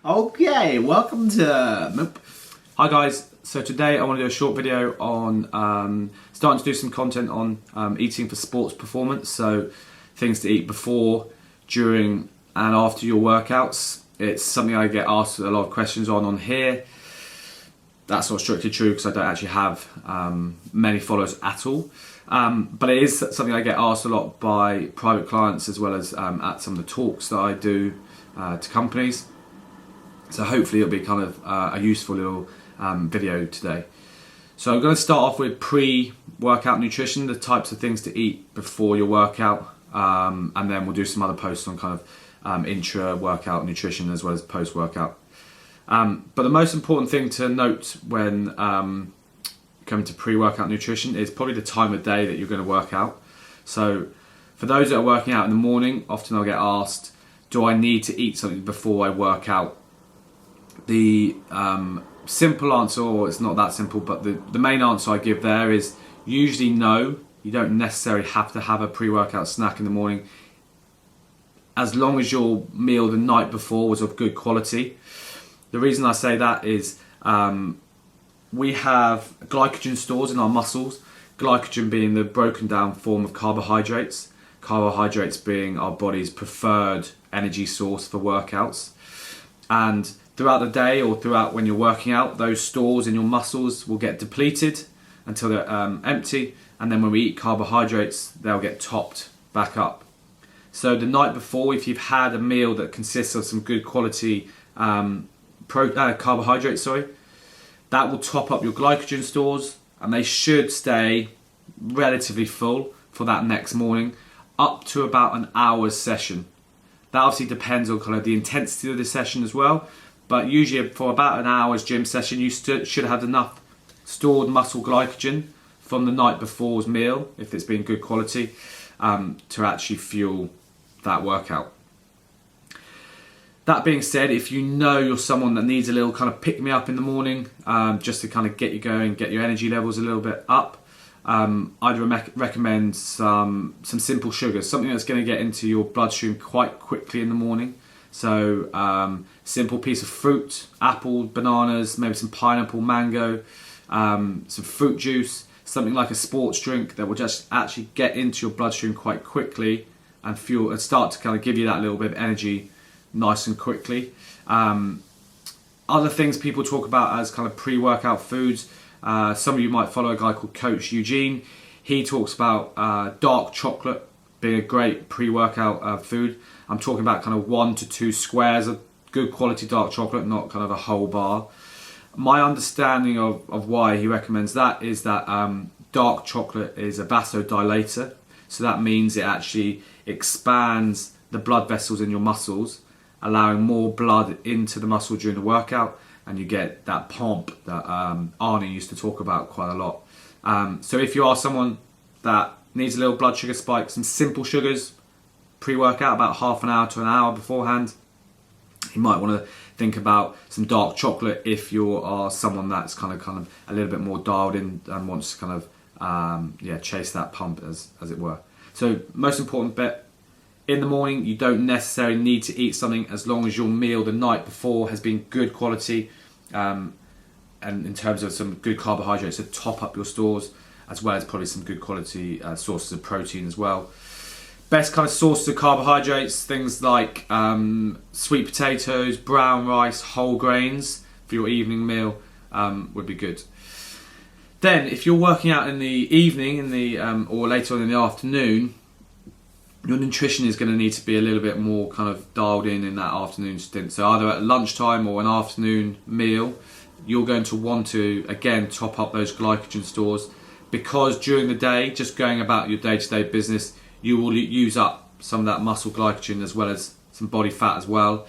Okay, welcome to Nope. Hi guys, so today I want to do a short video on starting to do some content on eating for sports performance, so things to eat before, during and after your workouts. It's something I get asked a lot of questions on here. That's not strictly true because I don't actually have many followers at all, but it is something I get asked a lot by private clients as well as at some of the talks that I do to companies. So hopefully it'll be kind of a useful little video today. So I'm going to start off with pre-workout nutrition, the types of things to eat before your workout, and then we'll do some other posts on kind of intra-workout nutrition as well as post-workout. But the most important thing to note when coming to pre-workout nutrition is probably the time of day that you're going to work out. So for those that are working out in the morning, often I'll get asked, do I need to eat something before I work out? The simple answer, or it's not that simple, but the main answer I give there is usually no. You don't necessarily have to have a pre-workout snack in the morning as long as your meal the night before was of good quality. The reason I say that is we have glycogen stores in our muscles, glycogen being the broken down form of carbohydrates, carbohydrates being our body's preferred energy source for workouts. And throughout the day or throughout when you're working out, those stores in your muscles will get depleted until they're empty, and then when we eat carbohydrates, they'll get topped back up. So the night before, if you've had a meal that consists of some good quality carbohydrates, that will top up your glycogen stores, and they should stay relatively full for that next morning, up to about an hour's session. That obviously depends on kind of the intensity of the session as well. But usually for about an hour's gym session, you should have enough stored muscle glycogen from the night before's meal, if it's been good quality, to actually fuel that workout. That being said, if you know you're someone that needs a little kind of pick-me-up in the morning, just to kind of get you going, get your energy levels a little bit up, I'd recommend some simple sugars, something that's going to get into your bloodstream quite quickly in the morning. So simple piece of fruit, apple, bananas, maybe some pineapple, mango, some fruit juice, something like a sports drink that will just actually get into your bloodstream quite quickly and fuel and start to kind of give you that little bit of energy nice and quickly. Other things people talk about as kind of pre-workout foods, some of you might follow a guy called Coach Eugene. He talks about dark chocolate being a great pre-workout food. I'm talking about kind of 1 to 2 squares of good quality dark chocolate, not kind of a whole bar. My understanding of why he recommends that is that dark chocolate is a vasodilator. So that means it actually expands the blood vessels in your muscles, allowing more blood into the muscle during the workout, and you get that pump that Arnie used to talk about quite a lot. So if you are someone that needs a little blood sugar spike, some simple sugars, pre-workout about half an hour to an hour beforehand, you might want to think about some dark chocolate if you are someone that's kind of a little bit more dialed in and wants to kind of chase that pump as it were. So most important bit, in the morning you don't necessarily need to eat something as long as your meal the night before has been good quality, and in terms of some good carbohydrates to top up your stores, as well as probably some good quality sources of protein as well. Best kind of sources of carbohydrates, things like sweet potatoes, brown rice, whole grains for your evening meal would be good. Then if you're working out in the evening or later on in the afternoon, your nutrition is going to need to be a little bit more kind of dialed in that afternoon stint. So either at lunchtime or an afternoon meal, you're going to want to again top up those glycogen stores, because during the day, just going about your day-to-day business, you will use up some of that muscle glycogen as well as some body fat as well.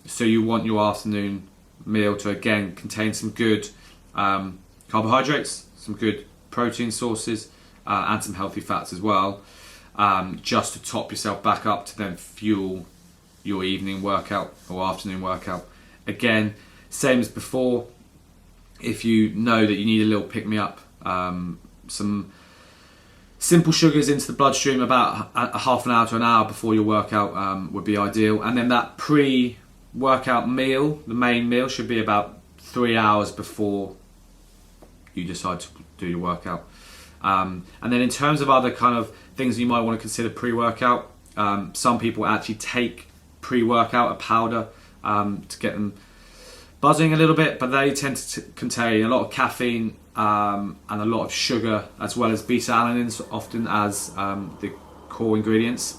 So you want your afternoon meal to again contain some good carbohydrates, some good protein sources, and some healthy fats as well, just to top yourself back up to then fuel your evening workout or afternoon workout. Again, same as before, if you know that you need a little pick-me-up, some simple sugars into the bloodstream about a half an hour to an hour before your workout would be ideal. And then that pre workout meal, the main meal, should be about 3 hours before you decide to do your workout. And then in terms of other kind of things you might want to consider pre-workout, some people actually take pre-workout, a powder, to get them buzzing a little bit, but they tend to contain a lot of caffeine and a lot of sugar, as well as beta-alanine often as the core ingredients.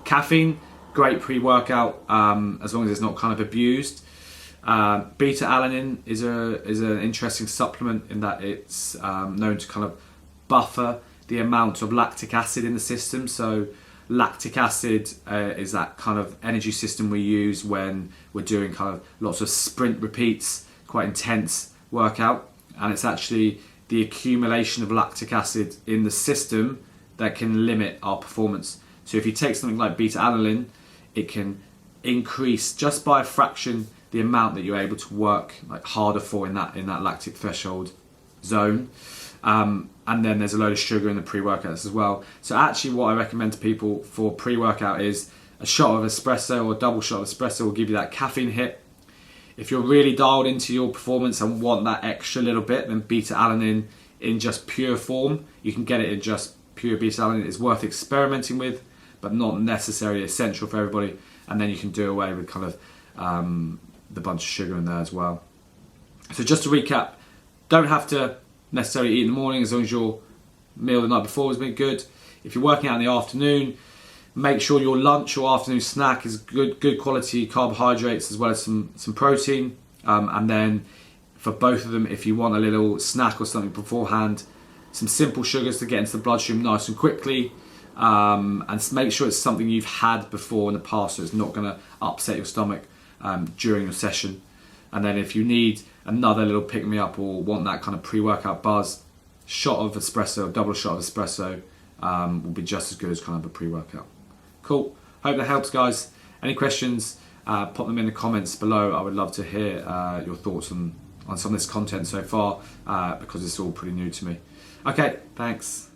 Caffeine, great pre-workout, as long as it's not kind of abused. Beta-alanine is an interesting supplement in that it's known to kind of buffer the amount of lactic acid in the system. So lactic acid is that kind of energy system we use when we're doing kind of lots of sprint repeats, quite intense workout, and it's actually the accumulation of lactic acid in the system that can limit our performance. So if you take something like beta-alanine, it can increase just by a fraction the amount that you're able to work like harder for in that lactic threshold zone. And then there's a load of sugar in the pre-workouts as well. So actually what I recommend to people for pre-workout is a shot of espresso or a double shot of espresso will give you that caffeine hit. If you're really dialed into your performance and want that extra little bit, then beta-alanine in just pure form, you can get it in just pure beta-alanine. It's worth experimenting with, but not necessarily essential for everybody. And then you can do away with kind of the bunch of sugar in there as well. So just to recap, don't have to necessarily eat in the morning as long as your meal the night before has been good. If you're working out in the afternoon, make sure your lunch or afternoon snack is good quality carbohydrates as well as some protein. And then for both of them, if you want a little snack or something beforehand, some simple sugars to get into the bloodstream nice and quickly. And make sure it's something you've had before in the past, so it's not going to upset your stomach during your session. And then if you need another little pick-me-up or want that kind of pre-workout buzz, shot of espresso, double shot of espresso will be just as good as kind of a pre-workout. Cool. Hope that helps, guys. Any questions, pop them in the comments below. I would love to hear your thoughts on some of this content so far because it's all pretty new to me. Okay, thanks.